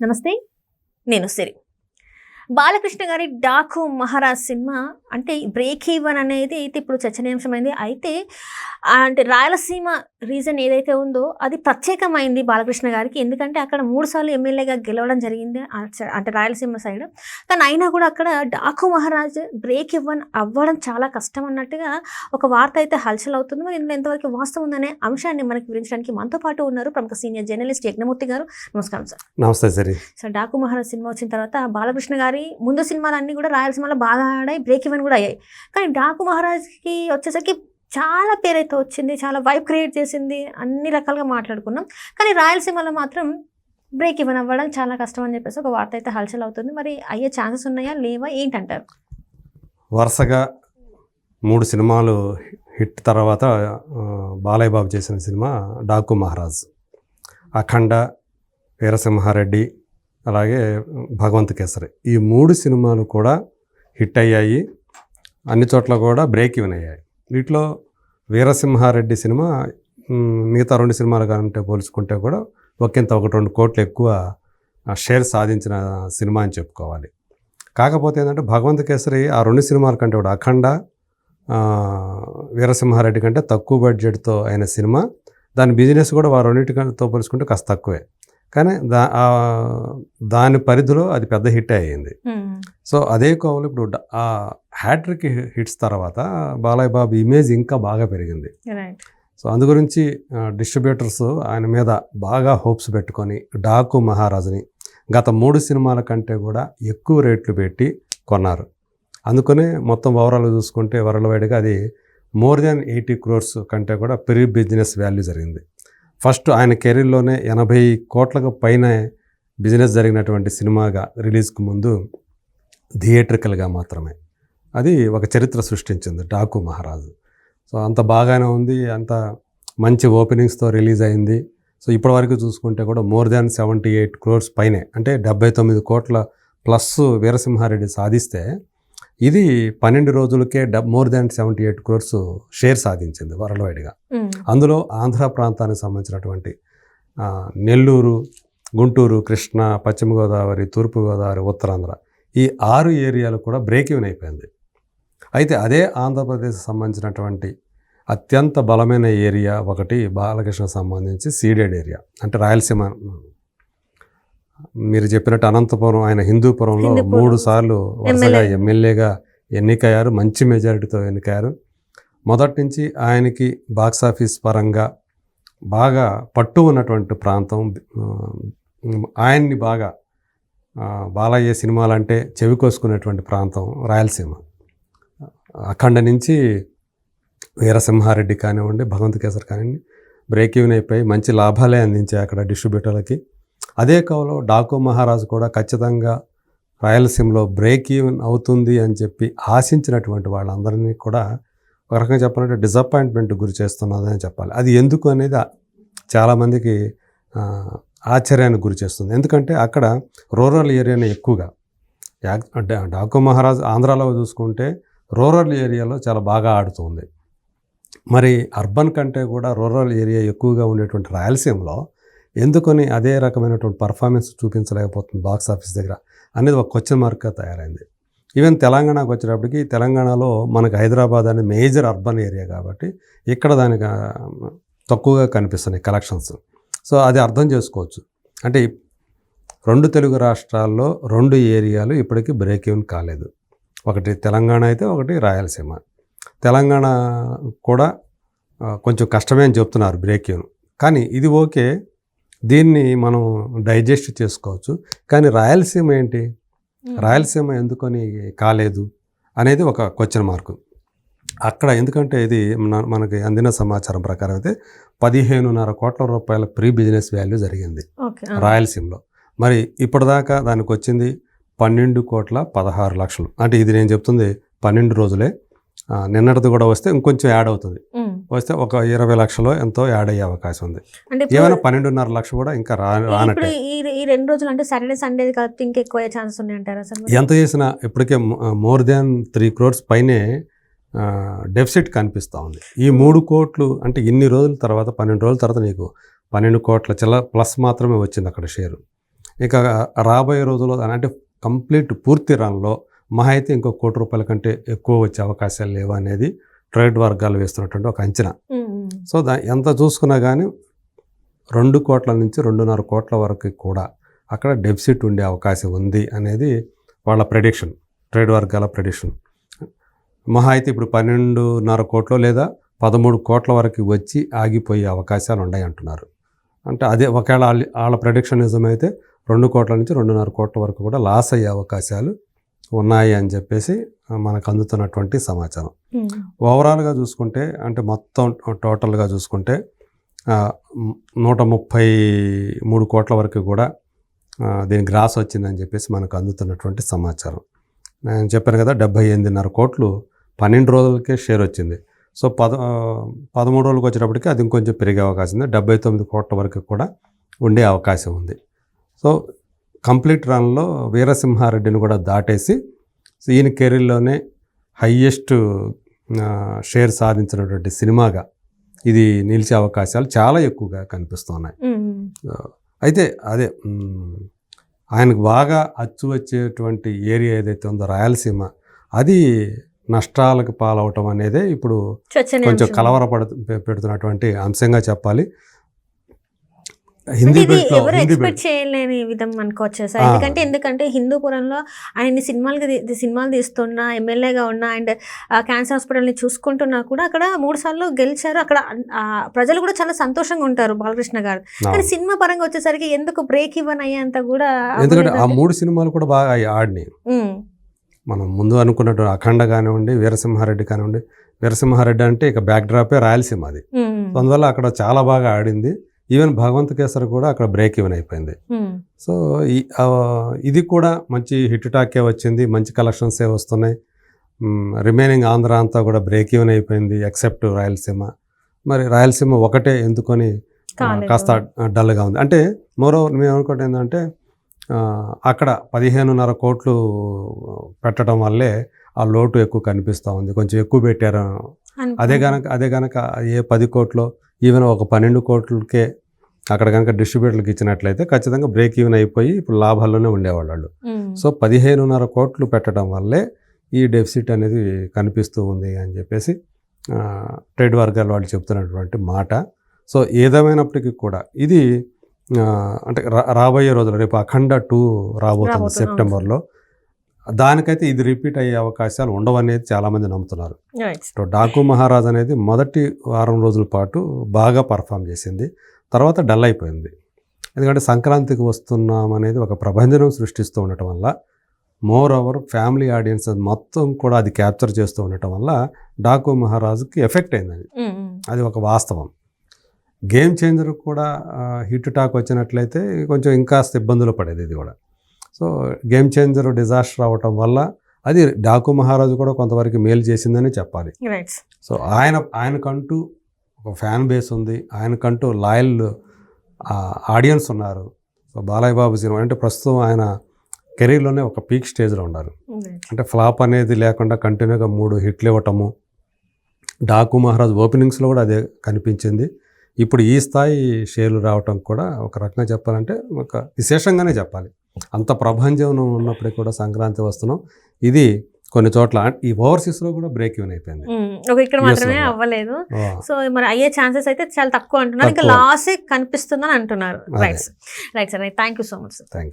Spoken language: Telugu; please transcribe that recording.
నమస్తే. నేను సిరి. బాలకృష్ణ గారి 'డాకు మహారాజ్' సినిమా అంటే బ్రేక్ ఈవెన్ అనేది అయితే ఇప్పుడు చర్చనీయాంశమైంది. అయితే అంటే రాయలసీమ రీజన్ ఏదైతే ఉందో అది ప్రత్యేకమైంది బాలకృష్ణ గారికి. ఎందుకంటే అక్కడ 3 సార్లు ఎమ్మెల్యేగా గెలవడం జరిగింది. అంటే రాయలసీమ సైడ్. కానీ అయినా కూడా అక్కడ 'డాకు మహారాజ్' బ్రేక్ ఈవెన్ అవ్వడం చాలా కష్టం అన్నట్టుగా ఒక వార్త అయితే హల్చల్ అవుతుంది. మరి ఇందులో ఎంతవరకు వాస్తవం ఉందనే అంశాన్ని మనకి వివరించడానికి మనతో పాటు ఉన్నారు ప్రముఖ సీనియర్ జర్నలిస్ట్ యజ్ఞమూర్తి గారు. నమస్కారం సార్. నమస్తే సరి. సో 'డాకు మహారాజ్' సినిమా వచ్చిన తర్వాత బాలకృష్ణ గారి ముందు సినిమాలన్నీ కూడా రాయలసీమలో బాగా ఆడాయి, బ్రేక్ ఈవెన్ కూడా అయ్యాయి. కానీ 'డాకు మహారాజ్'కి వచ్చేసరికి చాలా పేరైతే వచ్చింది, చాలా వైబ్ క్రియేట్ చేసింది, అన్ని రకాలుగా మాట్లాడుకున్నాం. కానీ రాయలసీమలో మాత్రం బ్రేక్ ఈవెన్ అవ్వడం చాలా కష్టం అని చెప్పేసి ఒక వార్త అయితే హల్చల్ అవుతుంది. మరి అయ్యే ఛాన్సెస్ ఉన్నాయా లేవా ఏంటంటారు? వరుసగా 3 సినిమాలు హిట్ తర్వాత బాలయ్య బాబు చేసిన సినిమా 'డాకు మహారాజ్', 'అఖండ', 'వీరసింహారెడ్డి' అలాగే 'భగవంత్ కేసరి'. ఈ 3 సినిమాలు కూడా హిట్ అయ్యాయి. అన్ని చోట్ల కూడా బ్రేక్ ఈవెన్ అయ్యాయి. వీటిలో 'వీరసింహారెడ్డి' సినిమా మిగతా 2 సినిమాలు కంటే పోల్చుకుంటే కూడా ఒకంత 1-2 కోట్లు ఎక్కువ షేర్ సాధించిన సినిమా అని చెప్పుకోవాలి. కాకపోతే ఏంటంటే 'భగవంత్ కేసరి' ఆ 2 సినిమాల కంటే కూడా 'అఖండ', 'వీరసింహారెడ్డి' కంటే తక్కువ బడ్జెట్తో అయిన సినిమా. దాని బిజినెస్ కూడా వారు రెండింటితో పోల్చుకుంటే కాస్త తక్కువే. కానీ దాని పరిధిలో అది పెద్ద హిట్ అయ్యింది. సో అదే కోవలు ఇప్పుడు ఆ హ్యాట్రిక్ హిట్స్ తర్వాత బాలయ్య బాబు ఇమేజ్ ఇంకా బాగా పెరిగింది. సో అందు గురించి డిస్ట్రిబ్యూటర్స్ ఆయన మీద బాగా హోప్స్ పెట్టుకొని 'డాకు మహారాజ్'ని గత 3 సినిమాల కంటే కూడా ఎక్కువ రేట్లు పెట్టి కొన్నారు. అందుకనే మొత్తం ఓవరాల్ చూసుకుంటే వరల్డ్ వైడ్గా అది మోర్ దాన్ 80 crores కంటే కూడా ప్రీ బిజినెస్ వాల్యూ జరిగింది. ఫస్ట్ ఆయన కెరీర్లోనే 80 కోట్లకు పైన బిజినెస్ జరిగినటువంటి సినిమాగా రిలీజ్కి ముందు థియేట్రికల్గా మాత్రమే అది ఒక చరిత్ర సృష్టించింది 'డాకు మహారాజ్'. సో అంత బాగానే ఉంది, అంత మంచి ఓపెనింగ్స్తో రిలీజ్ అయింది. సో ఇప్పటివరకు చూసుకుంటే కూడా మోర్ దాన్ 78 crores పైనే, అంటే 79 కోట్ల ప్లస్ 'వీరసింహారెడ్డి' సాధిస్తే ఇది 12 రోజులకే మోర్ దాన్ 78 crores షేర్ సాధించింది వరల్డ్ వైడ్గా. అందులో ఆంధ్ర ప్రాంతానికి సంబంధించినటువంటి నెల్లూరు, గుంటూరు, కృష్ణా, పశ్చిమ గోదావరి, తూర్పుగోదావరి, ఉత్తరాంధ్ర ఈ 6 ఏరియాలు కూడా బ్రేక్ ఈవెన్ అయిపోయింది. అయితే అదే ఆంధ్రప్రదేశ్కి సంబంధించినటువంటి అత్యంత బలమైన ఏరియా ఒకటి బాలకృష్ణకు సంబంధించి సీడెడ్ ఏరియా, అంటే రాయలసీమ. మీరు చెప్పినట్టు అనంతపురం, ఆయన హిందూపురంలో 3 సార్లు వరుసగా ఎమ్మెల్యేగా ఎన్నికయ్యారు, మంచి మెజారిటీతో ఎన్నికయ్యారు. మొదటి నుంచి ఆయనకి బాక్సాఫీస్ పరంగా బాగా పట్టు ఉన్నటువంటి ప్రాంతం. ఆయన్ని బాగా బాలయ్య సినిమాలంటే చెవి కోసుకునేటువంటి ప్రాంతం రాయలసీమ. అఖండ నుంచి 'వీరసింహారెడ్డి' కానివ్వండి, 'భగవంత్ కేసరి' కానివ్వండి బ్రేక్ ఈవెన్ అయిపోయి మంచి లాభాలే అందించాయి అక్కడ డిస్ట్రిబ్యూటర్లకి. అదే కాలంలో 'డాకు మహారాజ్' కూడా ఖచ్చితంగా రాయలసీమలో బ్రేక్ ఈవెన్ అవుతుంది అని చెప్పి ఆశించినటువంటి వాళ్ళందరినీ కూడా ఒక రకంగా చెప్పాలంటే డిసప్పాయింట్మెంట్ గురి చేస్తున్నదని చెప్పాలి. అది ఎందుకు అనేది చాలామందికి ఆశ్చర్యానికి గురి చేస్తుంది. ఎందుకంటే అక్కడ రూరల్ ఏరియానే ఎక్కువగా. 'డాకు మహారాజ్' ఆంధ్రాలో చూసుకుంటే రూరల్ ఏరియాలో చాలా బాగా ఆడుతుంది. మరి అర్బన్ కంటే కూడా రూరల్ ఏరియా ఎక్కువగా ఉండేటువంటి రాయలసీమలో ఎందుకని అదే రకమైనటువంటి పర్ఫార్మెన్స్ చూపించలేకపోతుంది బాక్స్ ఆఫీస్ దగ్గర అనేది ఒక క్వశ్చన్ మార్క్గా తయారైంది. ఈవెన్ తెలంగాణకు వచ్చేటప్పటికి తెలంగాణలో మనకు హైదరాబాద్ అనేది మేజర్ అర్బన్ ఏరియా కాబట్టి ఇక్కడ దానికి తక్కువగా కనిపిస్తున్నాయి కలెక్షన్స్. సో అది అర్థం చేసుకోవచ్చు. అంటే 2 తెలుగు రాష్ట్రాల్లో 2 ఏరియాలు ఇప్పటికీ బ్రేక్ ఈవెన్ కాలేదు. ఒకటి తెలంగాణ అయితే ఒకటి రాయలసీమ. తెలంగాణ కూడా కొంచెం కష్టమే అని చెప్తున్నారు బ్రేక్ ఈవెన్. కానీ ఇది ఓకే, దీన్ని మనం డైజెస్ట్ చేసుకోవచ్చు. కానీ రాయలసీమ ఏంటి, రాయలసీమ ఎందుకని కాలేదు అనేది ఒక క్వశ్చన్ మార్కు అక్కడ. ఎందుకంటే ఇది మనకి అందిన సమాచారం ప్రకారం అయితే 15.5 కోట్ల రూపాయల ప్రీ బిజినెస్ వాల్యూ జరిగింది రాయలసీమలో. మరి ఇప్పటిదాకా దానికి వచ్చింది 12,16,00,000. అంటే ఇది నేను చెప్తుంది 12 రోజులే. నిన్నటిది కూడా వస్తే ఇంకొంచెం యాడ్ అవుతుంది. వస్తే ఒక 20 లక్షలు ఎంతో యాడ్ అయ్యే అవకాశం ఉంది. ఏమైనా 12.5 లక్షలు కూడా ఇంకా రానట్టే. ఈ 2 రోజులు అంటే సాటర్డే సండే కాబట్టి ఇంకా ఎక్కువ ఛాన్సెస్ ఉన్నాయి అంటారా సార్? ఎంత చేసినా ఇప్పటికే మోర్ దాన్ 3 crores పైనే డెఫిసిట్ కనిపిస్తూ ఉంది. ఈ 3 కోట్లు అంటే ఇన్ని రోజుల తర్వాత 12 రోజుల తర్వాత నీకు 12 కోట్ల ప్లస్ మాత్రమే వచ్చింది అక్కడ షేరు. ఇక రాబోయే రోజుల్లో అంటే కంప్లీట్ పూర్తి రన్లో మహా అయితే ఇంకో ₹1,00,00,000 కంటే ఎక్కువ వచ్చే అవకాశాలు లేవు అనేది ట్రేడ్ వర్గాలు వేస్తున్నటువంటి ఒక అంచనా. సో ఎంత చూసుకున్నా కానీ 2 కోట్ల నుంచి 2.5 కోట్ల వరకు కూడా అక్కడ డెఫిసిట్ ఉండే అవకాశం ఉంది అనేది వాళ్ళ ప్రెడిక్షన్, ట్రేడ్ వర్గాల ప్రెడిక్షన్. మహా అయితే ఇప్పుడు 12.5 కోట్లు లేదా 13 కోట్ల వరకు వచ్చి ఆగిపోయే అవకాశాలు ఉన్నాయి అంటున్నారు. అంటే అదే ఒకవేళ వాళ్ళ ప్రెడిక్షన్ నిజమైతే 2 కోట్ల నుంచి 2.5 కోట్ల వరకు కూడా లాస్ అయ్యే అవకాశాలు ఉన్నాయి అని చెప్పేసి మనకు అందుతున్నటువంటి సమాచారం. ఓవరాల్గా చూసుకుంటే అంటే మొత్తం టోటల్గా చూసుకుంటే 133 కోట్ల వరకు కూడా దీని గ్రాస్ వచ్చిందని చెప్పేసి మనకు అందుతున్నటువంటి సమాచారం. నేను చెప్పాను కదా 78.5 కోట్లు 12 రోజులకే షేర్ వచ్చింది. సో 13 రోజులకు వచ్చేటప్పటికి అది ఇంకొంచెం పెరిగే అవకాశం ఉంది. 79 కోట్ల వరకు కూడా ఉండే అవకాశం ఉంది. సో కంప్లీట్ రన్లో వీరసింహారెడ్డిని కూడా దాటేసి ఈయన కెరీర్లోనే హయ్యెస్ట్ షేర్ సాధించినటువంటి సినిమాగా ఇది నిలిచే అవకాశాలు చాలా ఎక్కువగా కనిపిస్తున్నాయి. అయితే అదే ఆయనకు బాగా అచ్చు వచ్చేటువంటి ఏరియా ఏదైతే ఉందో రాయలసీమ, అది నష్టాలకు పాలవటం అనేదే ఇప్పుడు కొంచెం పెడుతున్నటువంటి అంశంగా చెప్పాలి. ఎవరు ఎక్స్పెక్ట్ చేయలేని విధం అనుకోవచ్చు సార్. ఎందుకంటే హిందూపురంలో ఆయన సినిమాలు తీస్తున్నా, ఎమ్మెల్యేగా ఉన్నా అండ్ క్యాన్సర్ హాస్పిటల్ని చూసుకుంటున్నా కూడా అక్కడ 3 సార్లు గెలిచారు. అక్కడ ప్రజలు కూడా చాలా సంతోషంగా ఉంటారు బాలకృష్ణ గారు. కానీ సినిమా పరంగా వచ్చేసరికి ఎందుకు బ్రేక్ ఇవ్వన్ అయ్యేంత కూడా, ఎందుకంటే ఆ 3 సినిమాలు కూడా బాగా ఆడినాయి. మనం ముందు అనుకున్నట్టు అఖండ కానివ్వండి, వీరసింహారెడ్డి కానివ్వండి. వీరసింహారెడ్డి అంటే ఇక బ్యాక్ డ్రాపే రాయలసీమ అది. అందువల్ల అక్కడ చాలా బాగా ఆడింది. ఈవెన్ భగవంత్ కేసరి కూడా అక్కడ బ్రేక్ ఈవెన్ అయిపోయింది. సో ఇది కూడా మంచి హిట్ టాకే వచ్చింది, మంచి కలెక్షన్సే వస్తున్నాయి. రిమైనింగ్ ఆంధ్ర అంతా కూడా బ్రేక్ ఈవెన్ అయిపోయింది ఎక్సెప్ట్ రాయలసీమ. మరి రాయలసీమ ఒకటే ఎందుకొని కాస్త డల్గా ఉంది. అంటే మేము అనుకోవటం ఏంటంటే అక్కడ 15.5 కోట్లు పెట్టడం వల్లే ఆ లోటు ఎక్కువ కనిపిస్తూ ఉంది. కొంచెం ఎక్కువ పెట్టారు. అదే కనుక ఏ 10 కోట్లు ఈవెన్ ఒక 12 కోట్లకే అక్కడ కనుక డిస్ట్రిబ్యూటర్లకు ఇచ్చినట్లయితే ఖచ్చితంగా బ్రేక్ ఈవెన్ అయిపోయి ఇప్పుడు లాభాల్లోనే ఉండేవాళ్ళు. సో 15.5 కోట్లు పెట్టడం వల్లే ఈ డెఫిసిట్ అనేది కనిపిస్తూ ఉంది అని చెప్పేసి ట్రేడ్ వర్గాల వాళ్ళు చెప్తున్నటువంటి మాట. సో ఏదేమైనప్పటికీ కూడా ఇది అంటే రాబోయే రోజులు రేపు అఖండ 2 రాబోతుంది సెప్టెంబర్లో. దానికైతే ఇది రిపీట్ అయ్యే అవకాశాలు ఉండవనేది చాలామంది నమ్ముతున్నారు. సో డాకు మహారాజ్ అనేది మొదటి వారం రోజుల పాటు బాగా పర్ఫామ్ చేసింది, తర్వాత డల్ అయిపోయింది. ఎందుకంటే సంక్రాంతికి వస్తున్నాం అనేది ఒక ప్రభంజనం సృష్టిస్తూ ఉండటం వల్ల, మోర్ ఓవర్ ఫ్యామిలీ ఆడియన్స్ మొత్తం కూడా అది క్యాప్చర్ చేస్తూ ఉండటం వల్ల డాకు మహారాజుకి ఎఫెక్ట్ అయింది. అది ఒక వాస్తవం. గేమ్ చేంజర్ కూడా హిట్ టాక్ వచ్చినట్లయితే కొంచెం ఇంకాస్త ఇబ్బందులు పడేది ఇది కూడా. సో గేమ్ చేంజర్ డిజాస్టర్ అవ్వటం వల్ల అది డాకు మహారాజు కూడా కొంతవరకు మేలు చేసిందని చెప్పాలి. సో ఆయనకంటూ ఒక ఫ్యాన్ బేస్ ఉంది, ఆయనకంటూ లాయల్ ఆడియన్స్ ఉన్నారు. సో బాలయ్య బాబు సినిమా అంటే ప్రస్తుతం ఆయన కెరీర్లోనే ఒక పీక్ స్టేజ్లో ఉన్నారు. అంటే ఫ్లాప్ అనేది లేకుండా కంటిన్యూగా 3 హిట్లు ఇవ్వటము. డాకు మహారాజ్ ఓపెనింగ్స్లో కూడా అదే కనిపించింది. ఇప్పుడు ఈ స్థాయి షేర్లు రావటం కూడా ఒక రకంగా చెప్పాలంటే ఒక విశేషంగానే చెప్పాలి. అంత ప్రభంజనం ఉన్నప్పటికీ కూడా సంక్రాంతి వస్తున్నాం, ఇది కొన్ని చోట్ల ఈ ఓవర్సీస్లో కూడా బ్రేక్ ఈవెన్ అయిపోయింది. ఇక్కడ మాత్రమే అవ్వలేదు. సో మరి అయ్యే ఛాన్సెస్ అయితే చాలా తక్కువ అంటున్నారు, ఇంకా లాసే కనిపిస్తుందని అంటున్నారు. Right sir, thank you so much sir. Thank you.